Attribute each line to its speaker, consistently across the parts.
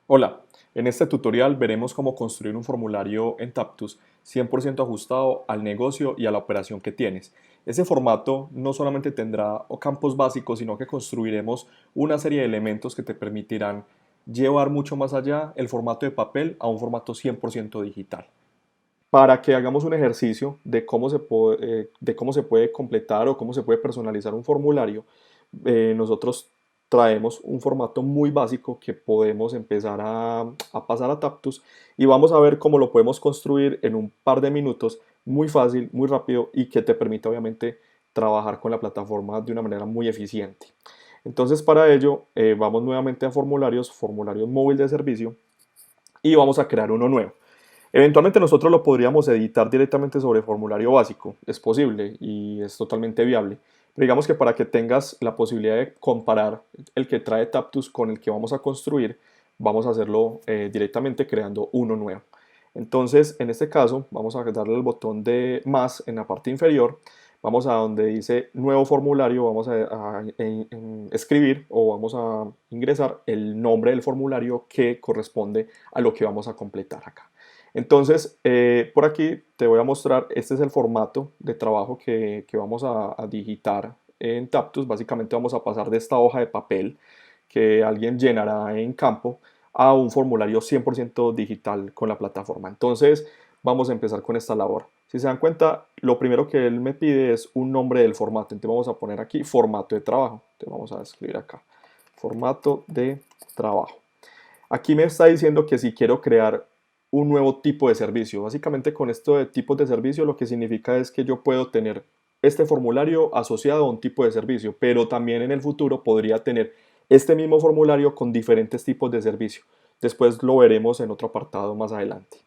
Speaker 1: Hola, en este tutorial veremos cómo construir un formulario en Taptus 100% ajustado al negocio y a la operación que tienes. Ese formato no solamente tendrá campos básicos, sino que construiremos una serie de elementos que te permitirán llevar mucho más allá el formato de papel a un formato 100% digital. Para que hagamos un ejercicio de cómo se puede completar o cómo se puede personalizar un formulario, nosotros traemos un formato muy básico que podemos empezar a pasar a Taptus y vamos a ver cómo lo podemos construir en un par de minutos, muy fácil, muy rápido y que te permite obviamente trabajar con la plataforma de una manera muy eficiente. Entonces para ello vamos nuevamente a formularios móvil de servicio y vamos a crear uno nuevo. Eventualmente nosotros lo podríamos editar directamente sobre formulario básico, es posible y es totalmente viable. Pero digamos que para que tengas la posibilidad de comparar el que trae Taptus con el que vamos a construir, vamos a hacerlo directamente creando uno nuevo. Entonces, en este caso, vamos a darle el botón de más en la parte inferior, vamos a donde dice nuevo formulario, vamos a escribir o vamos a ingresar el nombre del formulario que corresponde a lo que vamos a completar acá. Entonces, por aquí te voy a mostrar, este es el formato de trabajo que vamos a digitar en Taptus. Básicamente vamos a pasar de esta hoja de papel que alguien llenará en campo a un formulario 100% digital con la plataforma. Entonces, vamos a empezar con esta labor. Si se dan cuenta, lo primero que él me pide es un nombre del formato. Entonces vamos a poner aquí formato de trabajo. Entonces vamos a escribir acá, formato de trabajo. Aquí me está diciendo que si quiero crear un nuevo tipo de servicio. Básicamente con esto de tipos de servicio lo que significa es que yo puedo tener este formulario asociado a un tipo de servicio, pero también en el futuro podría tener este mismo formulario con diferentes tipos de servicio. Después lo veremos en otro apartado más adelante.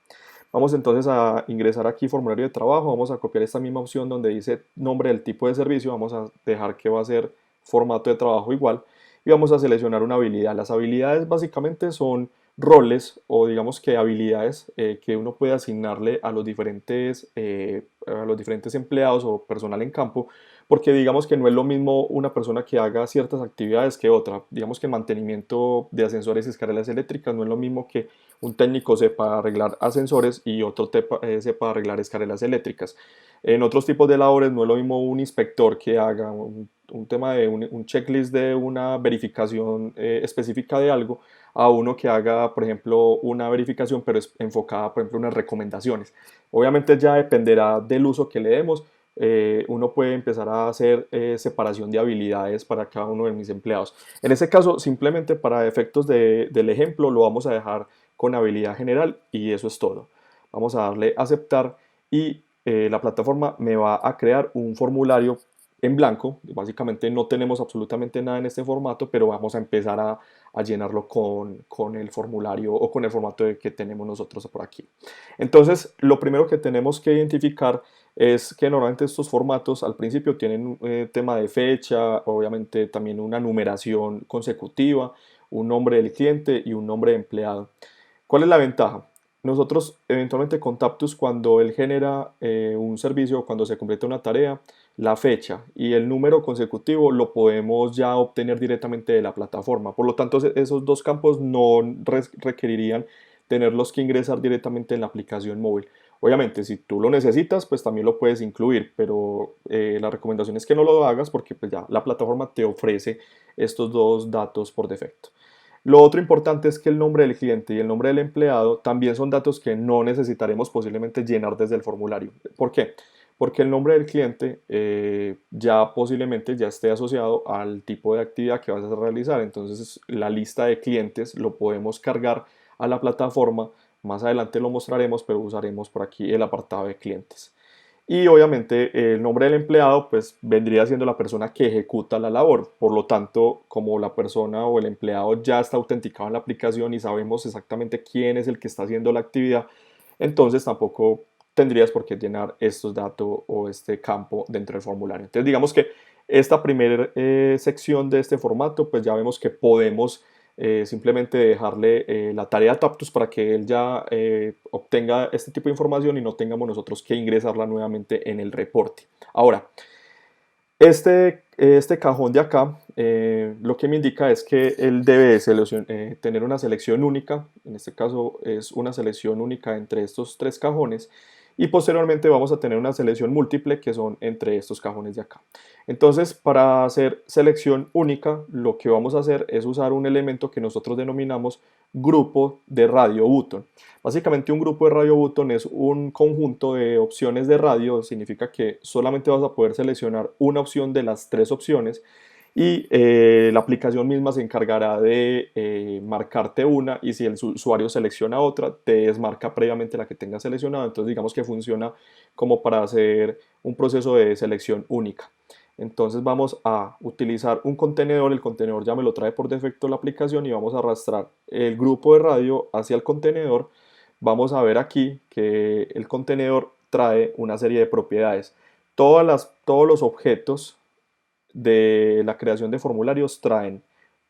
Speaker 1: Vamos entonces a ingresar aquí formulario de trabajo, vamos a copiar esta misma opción donde dice nombre del tipo de servicio, vamos a dejar que va a ser formato de trabajo igual y vamos a seleccionar una habilidad. Las habilidades básicamente son roles o digamos que habilidades que uno puede asignarle a los diferentes empleados o personal en campo, porque digamos que no es lo mismo una persona que haga ciertas actividades que otra. Digamos que el mantenimiento de ascensores y escaleras eléctricas no es lo mismo que un técnico sepa arreglar ascensores y otro sepa arreglar escaleras eléctricas. En otros tipos de labores no es lo mismo un inspector que haga un tema de un checklist de una verificación específica de algo a uno que haga, por ejemplo, una verificación pero es enfocada, por ejemplo, en unas recomendaciones. Obviamente ya dependerá del uso que le demos. Uno puede empezar a hacer separación de habilidades para cada uno de mis empleados. En este caso, simplemente para efectos del ejemplo, lo vamos a dejar con habilidad general y eso es todo. Vamos a darle aceptar y la plataforma me va a crear un formulario en blanco. Básicamente no tenemos absolutamente nada en este formato, pero vamos a empezar a llenarlo con el formulario o con el formato que tenemos nosotros por aquí. Entonces, lo primero que tenemos que identificar es que normalmente estos formatos al principio tienen un tema de fecha, obviamente también una numeración consecutiva, un nombre del cliente y un nombre de empleado. ¿Cuál es la ventaja? Nosotros eventualmente con Taptus cuando él genera un servicio, cuando se completa una tarea, la fecha y el número consecutivo lo podemos ya obtener directamente de la plataforma. Por lo tanto, esos dos campos no requerirían tenerlos que ingresar directamente en la aplicación móvil. Obviamente, si tú lo necesitas, pues también lo puedes incluir, pero la recomendación es que no lo hagas porque pues ya la plataforma te ofrece estos dos datos por defecto. Lo otro importante es que el nombre del cliente y el nombre del empleado también son datos que no necesitaremos posiblemente llenar desde el formulario. ¿Por qué? Porque el nombre del cliente ya posiblemente ya esté asociado al tipo de actividad que vas a realizar. Entonces la lista de clientes lo podemos cargar a la plataforma. Más adelante lo mostraremos, pero usaremos por aquí el apartado de clientes. Y obviamente el nombre del empleado pues vendría siendo la persona que ejecuta la labor. Por lo tanto, como la persona o el empleado ya está autenticado en la aplicación y sabemos exactamente quién es el que está haciendo la actividad, entonces tampoco tendrías por qué llenar estos datos o este campo dentro del formulario. Entonces digamos que esta primera sección de este formato pues ya vemos que podemos simplemente dejarle la tarea a Taptus para que él ya obtenga este tipo de información y no tengamos nosotros que ingresarla nuevamente en el reporte. Ahora, Este cajón de acá lo que me indica es que él debe tener una selección única, en este caso es una selección única entre estos tres cajones, y posteriormente vamos a tener una selección múltiple que son entre estos cajones de acá. Entonces, para hacer selección única, lo que vamos a hacer es usar un elemento que nosotros denominamos grupo de radio button. Básicamente un grupo de radio button es un conjunto de opciones de radio, significa que solamente vas a poder seleccionar una opción de las tres opciones y la aplicación misma se encargará de marcarte una, y si el usuario selecciona otra, te desmarca previamente la que tenga seleccionada. Entonces digamos que funciona como para hacer un proceso de selección única. Entonces vamos a utilizar un contenedor, el contenedor ya me lo trae por defecto la aplicación, y vamos a arrastrar el grupo de radio hacia el contenedor. Vamos a ver aquí que el contenedor trae una serie de propiedades. Todos los objetos de la creación de formularios traen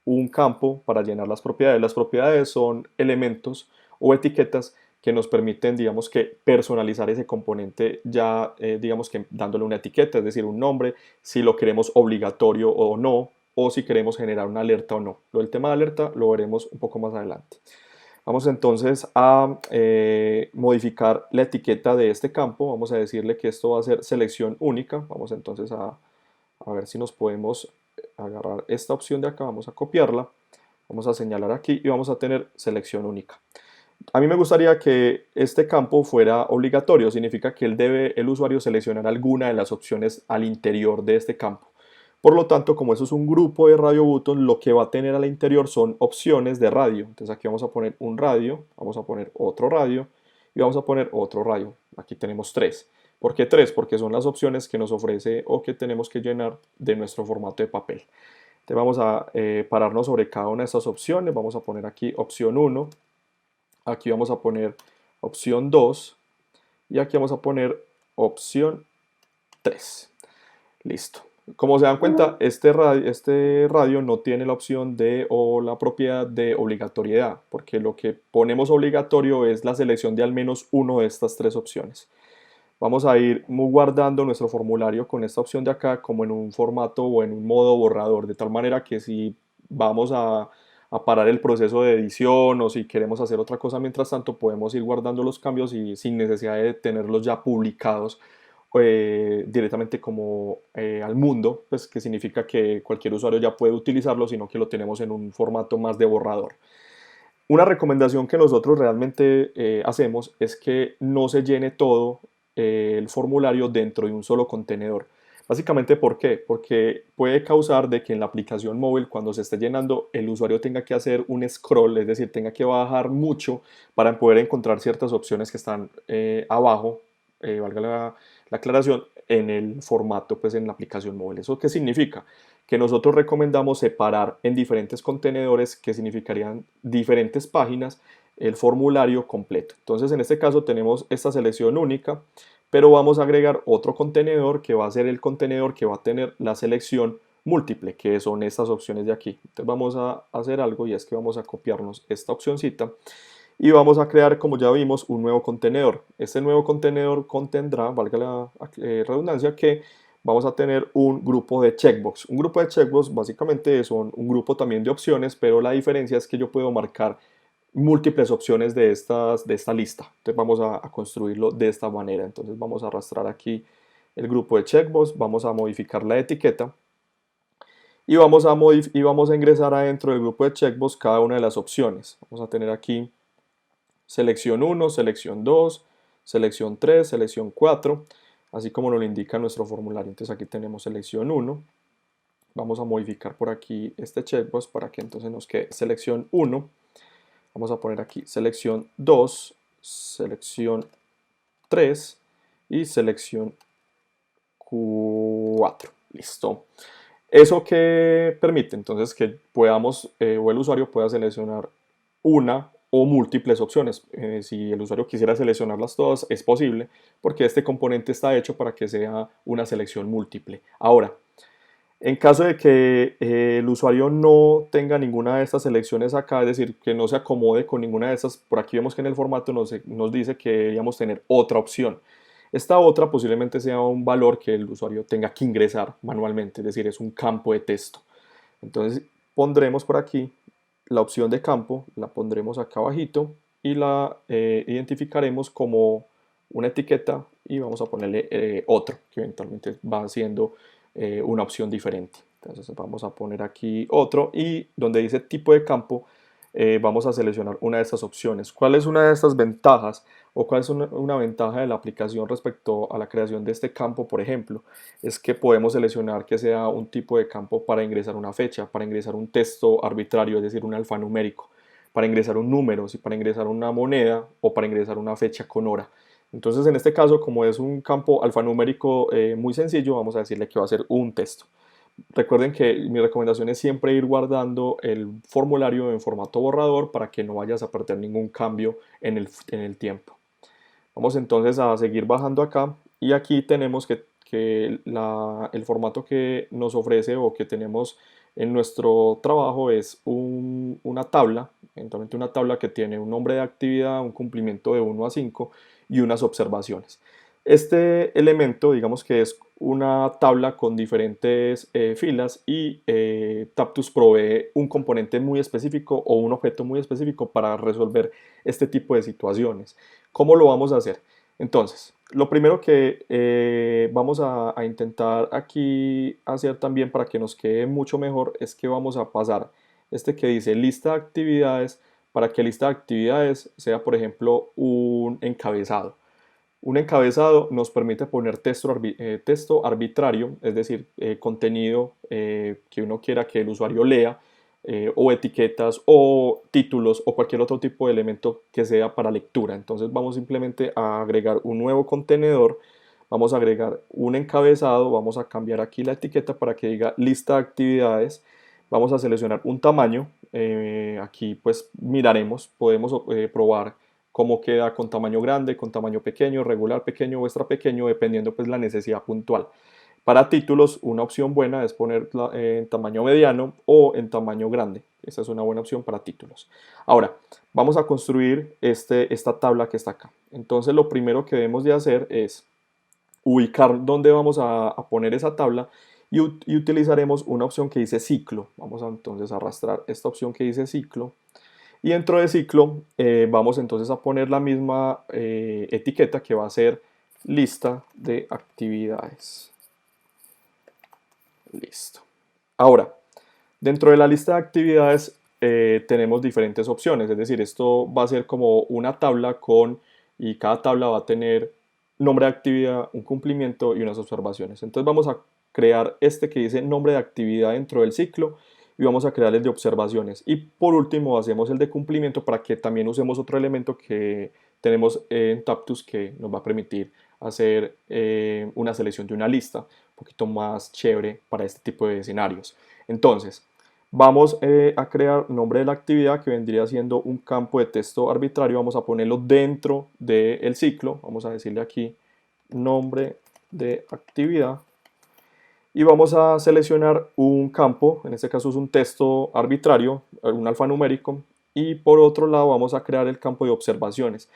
Speaker 1: un campo para llenar las propiedades. Las propiedades son elementos o etiquetas que nos permiten, digamos que, personalizar ese componente ya, digamos que dándole una etiqueta, es decir, un nombre, si lo queremos obligatorio o no, o si queremos generar una alerta o no. Lo del tema de alerta lo veremos un poco más adelante. Vamos entonces a modificar la etiqueta de este campo. Vamos a decirle que esto va a ser selección única. Vamos entonces a ver si nos podemos agarrar esta opción de acá. Vamos a copiarla. Vamos a señalar aquí y vamos a tener selección única. A mí me gustaría que este campo fuera obligatorio. Significa que el usuario seleccionar alguna de las opciones al interior de este campo. Por lo tanto, como eso es un grupo de radio button, lo que va a tener al interior son opciones de radio. Entonces aquí vamos a poner un radio, vamos a poner otro radio y vamos a poner otro radio. Aquí tenemos tres. ¿Por qué tres? Porque son las opciones que nos ofrece o que tenemos que llenar de nuestro formato de papel. Entonces vamos a pararnos sobre cada una de estas opciones. Vamos a poner aquí opción 1, aquí vamos a poner opción 2 y aquí vamos a poner opción 3. Listo. Como se dan cuenta, este radio no tiene la opción o la propiedad de obligatoriedad, porque lo que ponemos obligatorio es la selección de al menos uno de estas tres opciones. Vamos a ir guardando nuestro formulario con esta opción de acá como en un formato o en un modo borrador, de tal manera que si vamos a parar el proceso de edición o si queremos hacer otra cosa mientras tanto, podemos ir guardando los cambios y sin necesidad de tenerlos ya publicados directamente como al mundo, pues que significa que cualquier usuario ya puede utilizarlo, sino que lo tenemos en un formato más de borrador. Una recomendación que nosotros realmente hacemos es que no se llene todo el formulario dentro de un solo contenedor. Básicamente, ¿por qué? Porque puede causar de que en la aplicación móvil, cuando se esté llenando, el usuario tenga que hacer un scroll, es decir, tenga que bajar mucho para poder encontrar ciertas opciones que están abajo, valga la aclaración, en el formato, pues en la aplicación móvil. ¿Eso qué significa? Que nosotros recomendamos separar en diferentes contenedores, que significarían diferentes páginas, el formulario completo. Entonces, en este caso tenemos esta selección única, pero vamos a agregar otro contenedor que va a ser el contenedor que va a tener la selección múltiple, que son estas opciones de aquí. Entonces vamos a hacer algo, y es que vamos a copiarnos esta opcioncita y vamos a crear, como ya vimos, un nuevo contenedor. Este nuevo contenedor contendrá, valga la redundancia, que vamos a tener un grupo de checkbox. Un grupo de checkbox básicamente son un grupo también de opciones, pero la diferencia es que yo puedo marcar múltiples opciones de esta lista. Entonces vamos a construirlo de esta manera. Entonces vamos a arrastrar aquí el grupo de checkbox, vamos a modificar la etiqueta y vamos a ingresar adentro del grupo de checkbox cada una de las opciones. Vamos a tener aquí selección 1, selección 2, selección 3, selección 4, así como nos lo indica nuestro formulario. Entonces aquí tenemos selección 1. Vamos a modificar por aquí este checkbox para que entonces nos quede selección 1. Vamos a poner aquí selección 2, selección 3 y selección 4. Listo. ¿Eso qué permite? Entonces que podamos o el usuario pueda seleccionar una o múltiples opciones. Si el usuario quisiera seleccionarlas todas, es posible, porque este componente está hecho para que sea una selección múltiple. Ahora, en caso de que el usuario no tenga ninguna de estas selecciones acá, es decir, que no se acomode con ninguna de estas, por aquí vemos que en el formato nos dice que deberíamos tener otra opción. Esta otra posiblemente sea un valor que el usuario tenga que ingresar manualmente, es decir, es un campo de texto. Entonces pondremos por aquí la opción de campo, la pondremos acá abajito y la identificaremos como una etiqueta y vamos a ponerle otro, que eventualmente va siendo una opción diferente. Entonces vamos a poner aquí otro y donde dice tipo de campo vamos a seleccionar una de estas opciones. ¿Cuál es una de estas ventajas o cuál es una ventaja de la aplicación respecto a la creación de este campo, por ejemplo? Es que podemos seleccionar que sea un tipo de campo para ingresar una fecha, para ingresar un texto arbitrario, es decir, un alfanumérico, para ingresar un número, si para ingresar una moneda o para ingresar una fecha con hora. Entonces, en este caso, como es un campo alfanumérico muy sencillo, vamos a decirle que va a ser un texto. Recuerden que mi recomendación es siempre ir guardando el formulario en formato borrador para que no vayas a perder ningún cambio en el tiempo. Vamos entonces a seguir bajando acá y aquí tenemos que el formato que nos ofrece o que tenemos en nuestro trabajo es una tabla, eventualmente una tabla que tiene un nombre de actividad, un cumplimiento de 1 a 5 y unas observaciones. Este elemento, digamos que es una tabla con diferentes filas y Taptus provee un componente muy específico o un objeto muy específico para resolver este tipo de situaciones. ¿Cómo lo vamos a hacer? Entonces, lo primero que vamos a intentar aquí hacer también para que nos quede mucho mejor es que vamos a pasar este que dice lista de actividades para que lista de actividades sea, por ejemplo, un encabezado. Un encabezado nos permite poner texto arbitrario, es decir, contenido que uno quiera que el usuario lea, o etiquetas o títulos o cualquier otro tipo de elemento que sea para lectura. Entonces vamos simplemente a agregar un nuevo contenedor, vamos a agregar un encabezado, vamos a cambiar aquí la etiqueta para que diga lista de actividades, vamos a seleccionar un tamaño, aquí pues miraremos, podemos probar cómo queda con tamaño grande, con tamaño pequeño, regular pequeño o extra pequeño, dependiendo pues la necesidad puntual. Para títulos, una opción buena es ponerla en tamaño mediano o en tamaño grande. Esa es una buena opción para títulos. Ahora, vamos a construir esta tabla que está acá. Entonces, lo primero que debemos de hacer es ubicar dónde vamos a poner esa tabla y utilizaremos una opción que dice ciclo. Vamos a entonces arrastrar esta opción que dice ciclo. Y dentro de ciclo vamos entonces a poner la misma etiqueta que va a ser lista de actividades. Listo. Ahora, dentro de la lista de actividades tenemos diferentes opciones, es decir, esto va a ser como una tabla y cada tabla va a tener nombre de actividad, un cumplimiento y unas observaciones. Entonces vamos a crear este que dice nombre de actividad dentro del ciclo y vamos a crear el de observaciones. Y por último hacemos el de cumplimiento para que también usemos otro elemento que tenemos en Taptus que nos va a permitir hacer una selección de una lista un poquito más chévere para este tipo de escenarios. Entonces, vamos a crear nombre de la actividad que vendría siendo un campo de texto arbitrario. Vamos a ponerlo dentro del ciclo. Vamos a decirle aquí nombre de actividad. Y vamos a seleccionar un campo, en este caso es un texto arbitrario, un alfanumérico. Y por otro lado vamos a crear el campo de observaciones.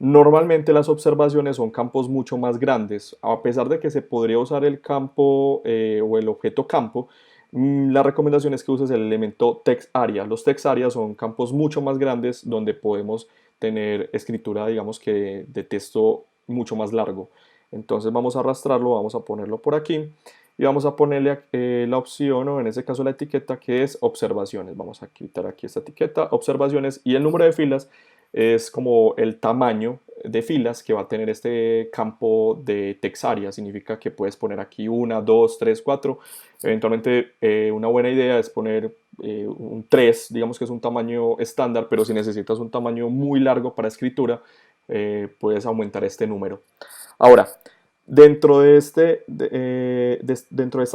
Speaker 1: Normalmente las observaciones son campos mucho más grandes. A pesar de que se podría usar el campo o el objeto campo, la recomendación es que uses el elemento text area. Los text area son campos mucho más grandes donde podemos tener escritura, digamos que de texto mucho más largo. Entonces vamos a arrastrarlo, vamos a ponerlo por aquí y vamos a ponerle la opción o en este caso la etiqueta que es observaciones. Vamos a quitar aquí esta etiqueta, observaciones, y el número de filas es como el tamaño de filas que va a tener este campo de text area. Significa que puedes poner aquí 1, 2, 3, 4. Eventualmente una buena idea es poner un 3, digamos que es un tamaño estándar, pero si necesitas un tamaño muy largo para escritura, puedes aumentar este número. Ahora, dentro de esta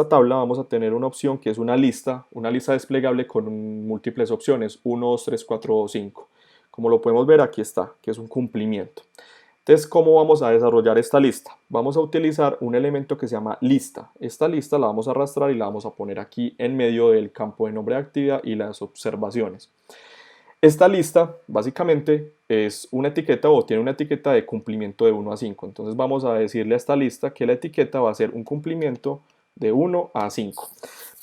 Speaker 1: tabla vamos a tener una opción que es una lista desplegable con múltiples opciones, 1, 2, 3, 4 o 5. Como lo podemos ver, aquí está, que es un cumplimiento. Entonces, ¿cómo vamos a desarrollar esta lista? Vamos a utilizar un elemento que se llama lista. Esta lista la vamos a arrastrar y la vamos a poner aquí en medio del campo de nombre de actividad y las observaciones. Esta lista básicamente es una etiqueta o tiene una etiqueta de cumplimiento de 1 a 5. Entonces vamos a decirle a esta lista que la etiqueta va a ser un cumplimiento de 1 a 5.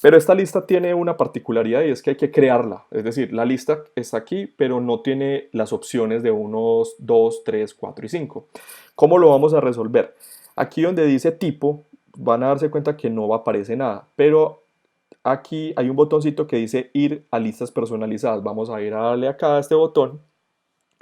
Speaker 1: Pero esta lista tiene una particularidad y es que hay que crearla. Es decir, la lista está aquí, pero no tiene las opciones de 1, 2, 3, 4 y 5. ¿Cómo lo vamos a resolver? Aquí donde dice tipo, van a darse cuenta que no aparece nada, pero aquí hay un botoncito que dice ir a listas personalizadas. Vamos a ir a darle acá a este botón.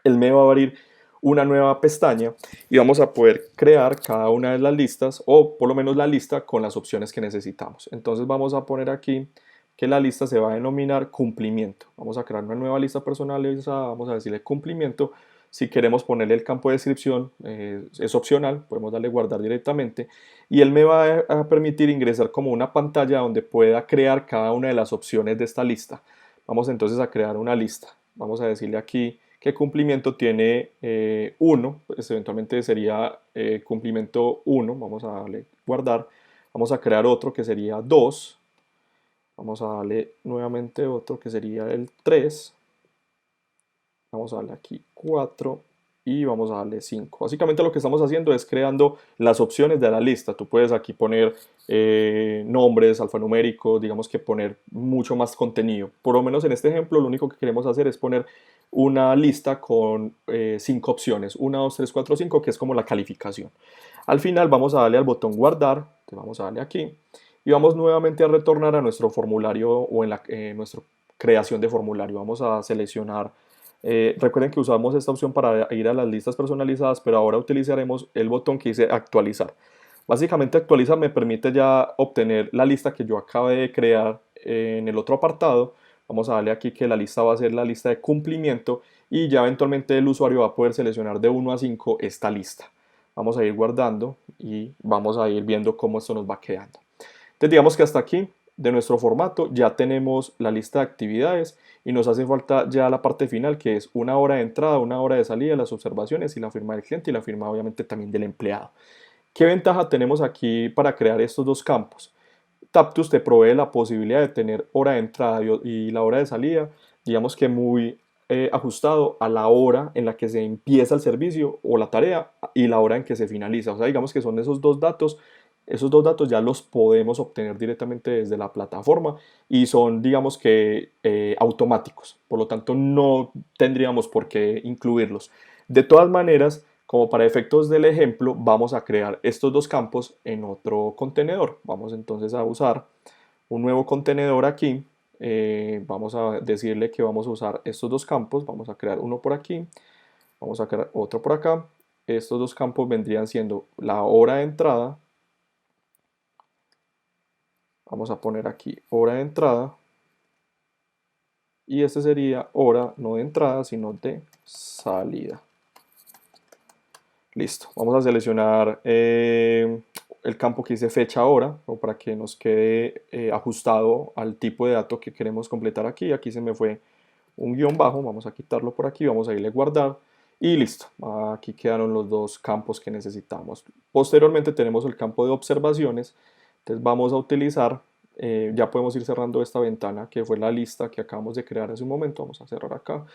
Speaker 1: Él me va a abrir una nueva pestaña y vamos a poder crear cada una de las listas o por lo menos la lista con las opciones que necesitamos. Entonces vamos a poner aquí que la lista se va a denominar cumplimiento. Vamos a crear una nueva lista personalizada, vamos a decirle cumplimiento. Si queremos ponerle el campo de descripción, es opcional, podemos darle guardar directamente y él me va a permitir ingresar como una pantalla donde pueda crear cada una de las opciones de esta lista. Vamos entonces a crear una lista. Vamos a decirle aquí que cumplimiento tiene 1, pues eventualmente sería cumplimiento 1, vamos a darle guardar, vamos a crear otro que sería 2, vamos a darle nuevamente otro que sería el 3, vamos a darle aquí 4 y vamos a darle 5. Básicamente lo que estamos haciendo es creando las opciones de la lista. Tú puedes aquí poner nombres alfanuméricos, digamos que poner mucho más contenido. Por lo menos en este ejemplo lo único que queremos hacer es poner una lista con 5 opciones, 1, 2, 3, 4, 5, que es como la calificación. Al final vamos a darle al botón guardar, entonces vamos a darle aquí y vamos nuevamente a retornar a nuestro formulario o en nuestra creación de formulario. Vamos a seleccionar recuerden que usamos esta opción para ir a las listas personalizadas, pero ahora utilizaremos el botón que dice actualizar. Básicamente actualizar me permite ya obtener la lista que yo acabé de crear en el otro apartado. Vamos a darle aquí que la lista va a ser la lista de cumplimiento y ya eventualmente el usuario va a poder seleccionar de 1 a 5 esta lista. Vamos a ir guardando y vamos a ir viendo cómo esto nos va quedando. Entonces digamos que hasta aquí de nuestro formato ya tenemos la lista de actividades y nos hace falta ya la parte final que es una hora de entrada, una hora de salida, las observaciones y la firma del cliente y la firma obviamente también del empleado. ¿Qué ventaja tenemos aquí para crear estos dos campos? Taptus te provee la posibilidad de tener hora de entrada y la hora de salida, digamos que muy ajustado a la hora en la que se empieza el servicio o la tarea y la hora en que se finaliza. O sea, digamos que son esos dos datos ya los podemos obtener directamente desde la plataforma y son, digamos que, automáticos. Por lo tanto, no tendríamos por qué incluirlos. De todas maneras, como para efectos del ejemplo, vamos a crear estos dos campos en otro contenedor. Vamos entonces a usar un nuevo contenedor aquí. Vamos a decirle que vamos a usar estos dos campos. Vamos a crear uno por aquí. Vamos a crear otro por acá. Estos dos campos vendrían siendo la hora de entrada. Vamos a poner aquí hora de entrada. Y este sería hora no de entrada, sino de salida. Listo, vamos a seleccionar el campo que dice fecha hora o para que nos quede ajustado al tipo de dato que queremos completar aquí. Aquí se me fue un guión bajo, vamos a quitarlo por aquí, vamos a irle a guardar y listo. Aquí quedaron los dos campos que necesitamos. Posteriormente tenemos el campo de observaciones, entonces vamos a utilizar, ya podemos ir cerrando esta ventana que fue la lista que acabamos de crear hace un momento, vamos a cerrar acá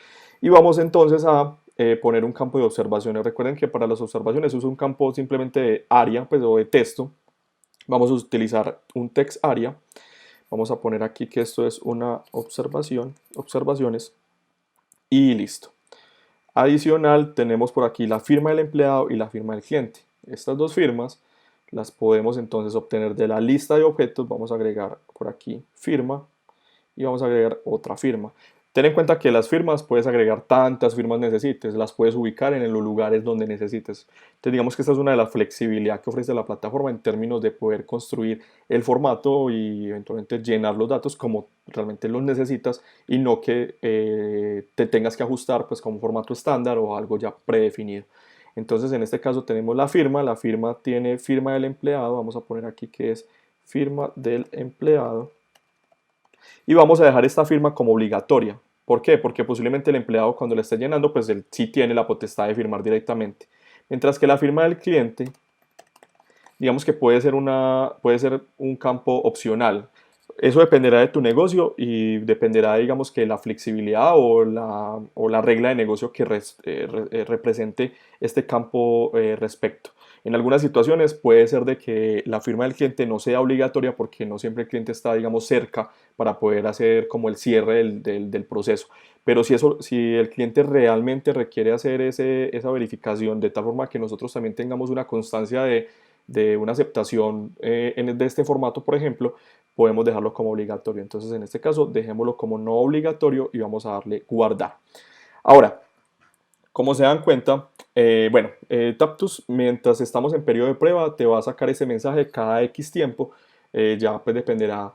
Speaker 1: y vamos entonces a poner un campo de observaciones. Recuerden que para las observaciones uso un campo simplemente de área, pues, o de texto. Vamos a utilizar un text area. Vamos a poner aquí que esto es una observación, observaciones y listo. Adicional tenemos por aquí la firma del empleado y la firma del cliente. Estas dos firmas las podemos entonces obtener de la lista de objetos. Vamos a agregar por aquí firma y vamos a agregar otra firma. Ten en cuenta que las firmas puedes agregar tantas firmas necesites, las puedes ubicar en los lugares donde necesites. Entonces digamos que esta es una de las flexibilidades que ofrece la plataforma en términos de poder construir el formato y eventualmente llenar los datos como realmente los necesitas y no que te tengas que ajustar pues con un formato estándar o algo ya predefinido. Entonces en este caso tenemos la firma tiene firma del empleado, vamos a poner aquí que es firma del empleado. Y vamos a dejar esta firma como obligatoria. ¿Por qué? Porque posiblemente el empleado cuando le esté llenando, pues él sí tiene la potestad de firmar directamente. Mientras que la firma del cliente, digamos que puede ser un campo opcional. Eso dependerá de tu negocio y dependerá, digamos, que la flexibilidad o la regla de negocio que represente este campo respecto. En algunas situaciones puede ser de que la firma del cliente no sea obligatoria porque no siempre el cliente está, digamos, cerca para poder hacer como el cierre del proceso. Pero si el cliente realmente requiere hacer esa verificación de tal forma que nosotros también tengamos una constancia de una aceptación de este formato, por ejemplo, podemos dejarlo como obligatorio. Entonces, en este caso, dejémoslo como no obligatorio y vamos a darle guardar. Ahora, como se dan cuenta, Taptus, mientras estamos en periodo de prueba, te va a sacar ese mensaje cada X tiempo. Ya pues dependerá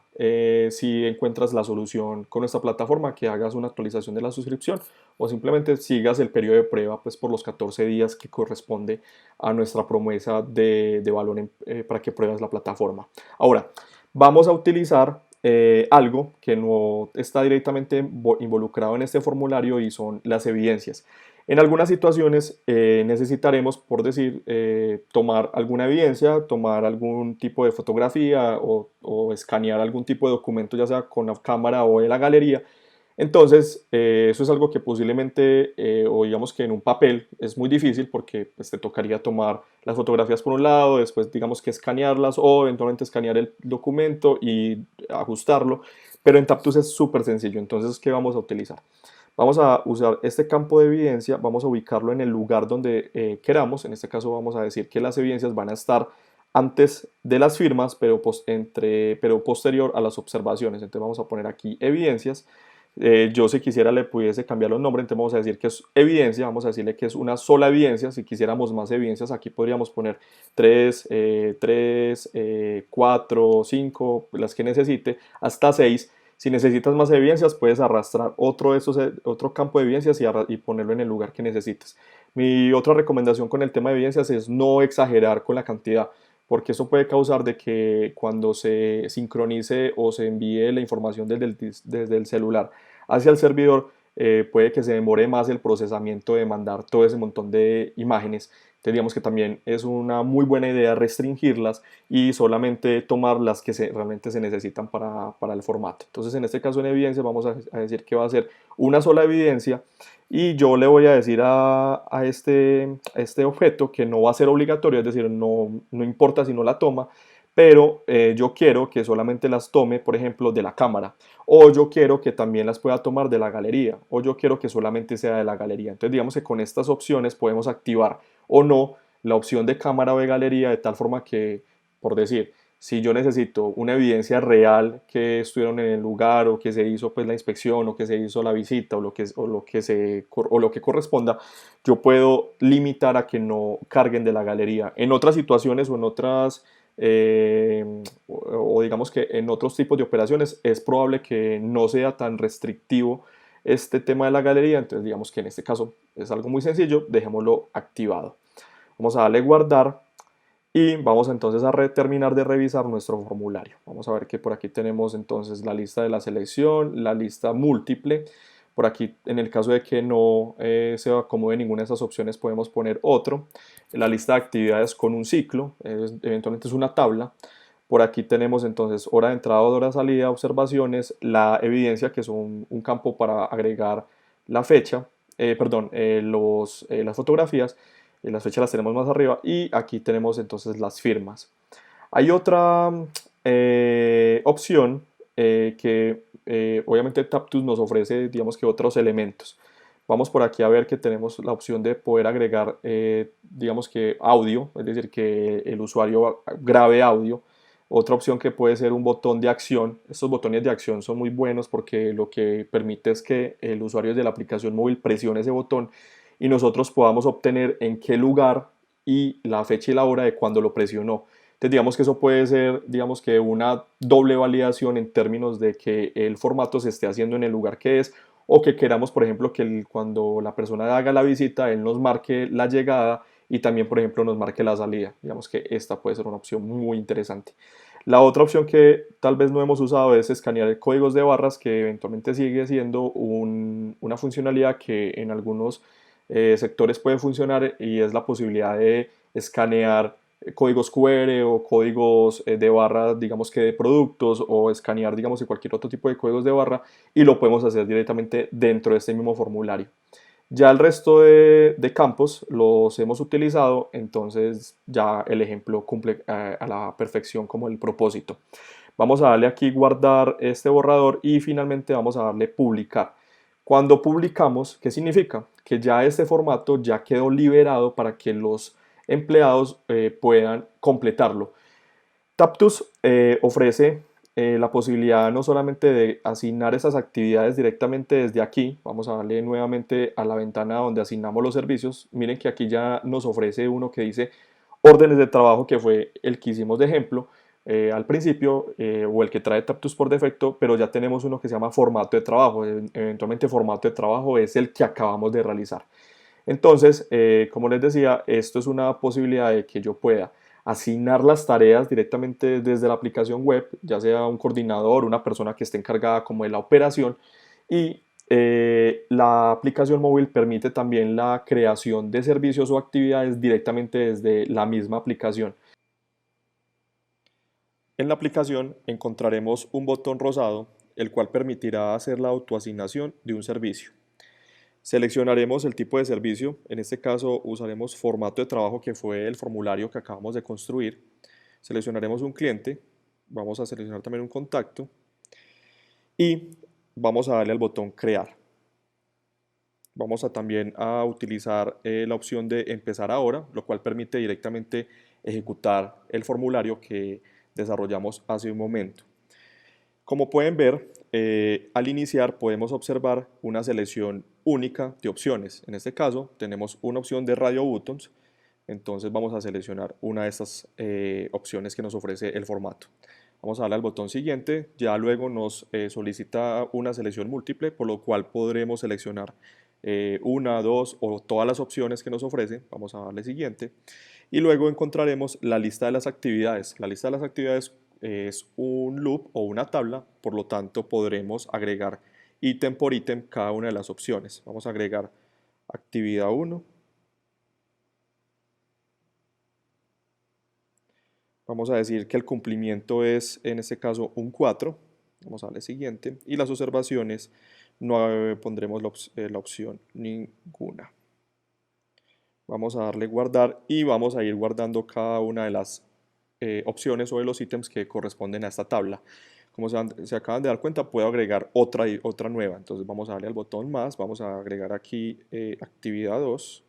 Speaker 1: si encuentras la solución con nuestra plataforma, que hagas una actualización de la suscripción o simplemente sigas el periodo de prueba pues por los 14 días que corresponde a nuestra promesa de valor para que pruebas la plataforma. Ahora, vamos a utilizar algo que no está directamente involucrado en este formulario y son las evidencias. En algunas situaciones necesitaremos, por decir, tomar alguna evidencia, tomar algún tipo de fotografía o escanear algún tipo de documento, ya sea con la cámara o de la galería. Entonces, eso es algo que posiblemente, o digamos que en un papel es muy difícil porque pues, te tocaría tomar las fotografías por un lado, después digamos que escanearlas o eventualmente escanear el documento y ajustarlo, pero en Taptus es súper sencillo. Entonces, ¿qué vamos a utilizar? Vamos a usar este campo de evidencia, vamos a ubicarlo en el lugar donde queramos. En este caso vamos a decir que las evidencias van a estar antes de las firmas, pero posterior a las observaciones. Entonces vamos a poner aquí evidencias. Yo si quisiera le pudiese cambiar los nombres, entonces vamos a decir que es evidencia, vamos a decirle que es una sola evidencia. Si quisiéramos más evidencias, aquí podríamos poner 3, 4, 5, las que necesite, hasta 6. Si necesitas más evidencias, puedes arrastrar otro campo de evidencias y ponerlo en el lugar que necesites. Mi otra recomendación con el tema de evidencias es no exagerar con la cantidad, porque eso puede causar de que cuando se sincronice o se envíe la información desde el celular hacia el servidor, puede que se demore más el procesamiento de mandar todo ese montón de imágenes. Entonces, digamos que también es una muy buena idea restringirlas y solamente tomar las que realmente se necesitan para el formato. Entonces, en este caso en evidencia vamos a decir que va a ser una sola evidencia y yo le voy a decir a este objeto que no va a ser obligatorio, es decir, no importa si no la toma, pero yo quiero que solamente las tome, por ejemplo, de la cámara, o yo quiero que también las pueda tomar de la galería, o yo quiero que solamente sea de la galería. Entonces, digamos que con estas opciones podemos activar o no la opción de cámara o de galería de tal forma que, por decir, si yo necesito una evidencia real que estuvieron en el lugar o que se hizo pues la inspección o que se hizo la visita o lo que corresponda, yo puedo limitar a que no carguen de la galería. En otras situaciones o en otras o digamos que en otros tipos de operaciones es probable que no sea tan restrictivo este tema de la galería, entonces digamos que en este caso es algo muy sencillo, dejémoslo activado. Vamos a darle guardar y vamos entonces a terminar de revisar nuestro formulario. Vamos a ver que por aquí tenemos entonces la lista de la selección, la lista múltiple. Por aquí, en el caso de que no se acomode ninguna de esas opciones, podemos poner otro. La lista de actividades con un ciclo, eventualmente es una tabla. Por aquí tenemos entonces hora de entrada, hora de salida, observaciones, la evidencia, que es un campo para agregar la fecha, las fotografías, las fechas las tenemos más arriba y aquí tenemos entonces las firmas. Hay otra opción que obviamente Taptus nos ofrece, digamos que otros elementos. Vamos por aquí a ver que tenemos la opción de poder agregar, digamos que audio, es decir, que el usuario grabe audio. Otra opción que puede ser un botón de acción. Estos botones de acción son muy buenos porque lo que permite es que el usuario de la aplicación móvil presione ese botón y nosotros podamos obtener en qué lugar y la fecha y la hora de cuando lo presionó. Entonces digamos que eso puede ser, digamos que una doble validación en términos de que el formato se esté haciendo en el lugar que es o que queramos, por ejemplo, que cuando la persona haga la visita, él nos marque la llegada y también, por ejemplo, nos marque la salida. Digamos que esta puede ser una opción muy interesante. La otra opción que tal vez no hemos usado es escanear códigos de barras, que eventualmente sigue siendo una funcionalidad que en algunos sectores puede funcionar y es la posibilidad de escanear códigos QR o códigos de barra, digamos que de productos, o escanear, digamos, que cualquier otro tipo de códigos de barra, y lo podemos hacer directamente dentro de este mismo formulario. Ya el resto de campos los hemos utilizado, entonces ya el ejemplo cumple a la perfección como el propósito. Vamos a darle aquí guardar este borrador y finalmente vamos a darle publicar. Cuando publicamos, ¿qué significa? Que ya este formato ya quedó liberado para que los empleados puedan completarlo. Taptus ofrece la posibilidad no solamente de asignar esas actividades directamente desde aquí. Vamos a darle nuevamente a la ventana donde asignamos los servicios. Miren que aquí ya nos ofrece uno que dice órdenes de trabajo, que fue el que hicimos de ejemplo al principio, o el que trae Taptus por defecto, pero ya tenemos uno que se llama formato de trabajo. Eventualmente formato de trabajo es el que acabamos de realizar. Entonces, como les decía, esto es una posibilidad de que yo pueda asignar las tareas directamente desde la aplicación web, ya sea un coordinador, una persona que esté encargada como de la operación, y la aplicación móvil permite también la creación de servicios o actividades directamente desde la misma aplicación. En la aplicación encontraremos un botón rosado, el cual permitirá hacer la autoasignación de un servicio. Seleccionaremos el tipo de servicio, en este caso usaremos formato de trabajo, que fue el formulario que acabamos de construir. Seleccionaremos un cliente, vamos a seleccionar también un contacto y vamos a darle al botón crear. Vamos a también a utilizar la opción de empezar ahora, lo cual permite directamente ejecutar el formulario que desarrollamos hace un momento. Como pueden ver, al iniciar podemos observar una selección única de opciones. En este caso tenemos una opción de radio buttons, entonces vamos a seleccionar una de estas opciones que nos ofrece el formato. Vamos a darle al botón siguiente, ya luego nos solicita una selección múltiple, por lo cual podremos seleccionar una, dos o todas las opciones que nos ofrece. Vamos a darle siguiente y luego encontraremos la lista de las actividades. La lista de las actividades es un loop o una tabla, por lo tanto podremos agregar ítem por ítem cada una de las opciones. Vamos a agregar actividad 1, vamos a decir que el cumplimiento es en este caso un 4, vamos a darle siguiente y las observaciones no pondremos la opción ninguna. Vamos a darle guardar y vamos a ir guardando cada una de las opciones o de los ítems que corresponden a esta tabla. Como se acaban de dar cuenta, puedo agregar otra nueva. Entonces vamos a darle al botón más, vamos a agregar aquí actividad 2.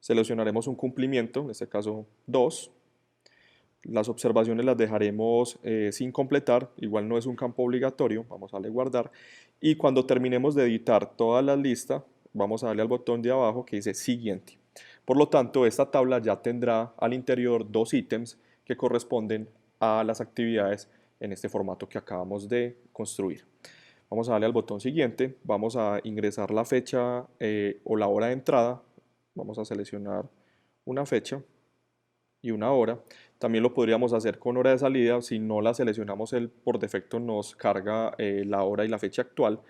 Speaker 1: Seleccionaremos un cumplimiento, en este caso 2. Las observaciones las dejaremos sin completar, igual no es un campo obligatorio, vamos a darle guardar. Y cuando terminemos de editar toda la lista, vamos a darle al botón de abajo que dice siguiente. Por lo tanto, esta tabla ya tendrá al interior dos ítems que corresponden a las actividades en este formato que acabamos de construir. Vamos a darle al botón siguiente, vamos a ingresar la fecha o la hora de entrada, vamos a seleccionar una fecha y una hora. También lo podríamos hacer con hora de salida. Si no la seleccionamos, él por defecto nos carga la hora y la fecha actual.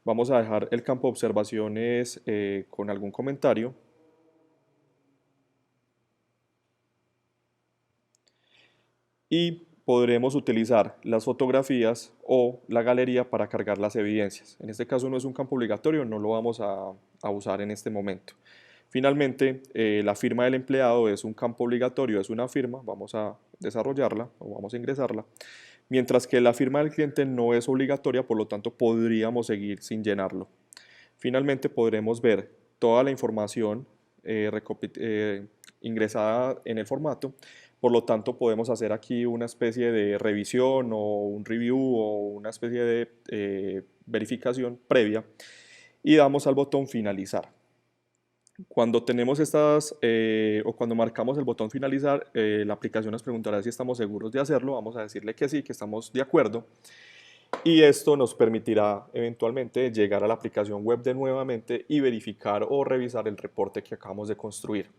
Speaker 1: Vamos a dejar el campo de observaciones con algún comentario. Y podremos utilizar las fotografías o la galería para cargar las evidencias. En este caso no es un campo obligatorio, no lo vamos a usar en este momento. Finalmente, la firma del empleado es un campo obligatorio, es una firma, vamos a desarrollarla o vamos a ingresarla, mientras que la firma del cliente no es obligatoria, por lo tanto podríamos seguir sin llenarlo. Finalmente podremos ver toda la información ingresada en el formato, por lo tanto podemos hacer aquí una especie de revisión o un review o una especie de verificación previa y damos al botón finalizar. Cuando tenemos o cuando marcamos el botón finalizar, la aplicación nos preguntará si estamos seguros de hacerlo. Vamos a decirle que sí, que estamos de acuerdo. Y esto nos permitirá eventualmente llegar a la aplicación web de nuevamente y verificar o revisar el reporte que acabamos de construir.